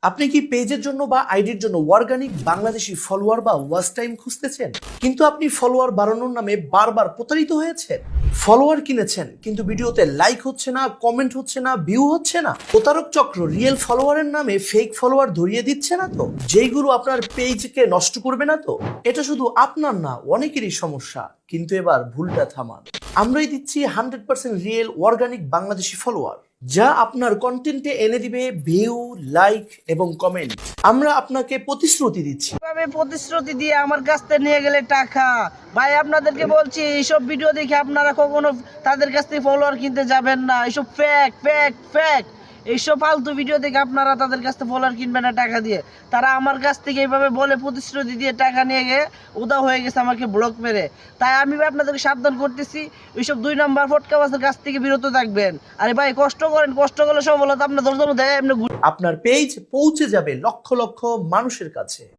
আপনি কি পেজের জন্য বা আইডির জন্য অর্গানিক বাংলাদেশি ফলোয়ার বা ওয়াচ টাইম খুঁজতেছেন, কিন্তু আপনি ফলোয়ার বাড়ানোর নামে বারবার প্রতারিত হয়েছেন? ফলোয়ার কিনেছেন কিন্তু ভিডিওতে লাইক হচ্ছে না, কমেন্ট হচ্ছে না, ভিউ হচ্ছে না? প্রতারক চক্র রিয়েল ফলোয়ারের নামে ফেক ফলোয়ার ধরিয়ে দিচ্ছে না তো? যেইগুলো আপনার পেজকে নষ্ট করবে না তো? এটা শুধু আপনার না, অনেকেরই সমস্যা। কিন্তু এবার ভুলটা থামান। আমরাই দিচ্ছি 100% রিয়েল অর্গানিক বাংলাদেশি ফলোয়ার, যা আপনার কন্টেন্টে এনে দিবে ভিউ, লাইক এবং কমেন্ট। আমরা আপনাকে প্রতিশ্রুতি দিচ্ছি। আমি প্রতিশ্রুতি দিয়ে আমার কাছ থেকে নিয়ে গেলে টাকা। ভাই আপনাদেরকে বলছি, এইসব ভিডিও দেখে আপনারা কখনো তাদের কাছ থেকে ফলোয়ার কিনতে যাবেন না। এইসব ফেক ফেক ফেক, এইসব ফালতু ভিডিও দেখে আপনারা তাদের কাছ থেকে ফলোয়ার কিনবেন না টাকা দিয়ে। তারা আমার কাছ থেকে এইভাবে বলে প্রতিশ্রুতি দিয়ে টাকা নিয়ে গিয়ে উদাও হয়ে গেছে আমাকে ব্লক মেরে। তাই আমি আপনাদেরকে সাবধান করতেছি, এইসব 2 নাম্বার ফটকাবাজের কাছ থেকে বিরত থাকবেন। আরে ভাই কষ্ট করেন, কষ্ট করলে সফলতা আপনার ধৈর্য দেয় এমনি। আপনার পেজ পৌঁছে যাবে লক্ষ লক্ষ মানুষের কাছে।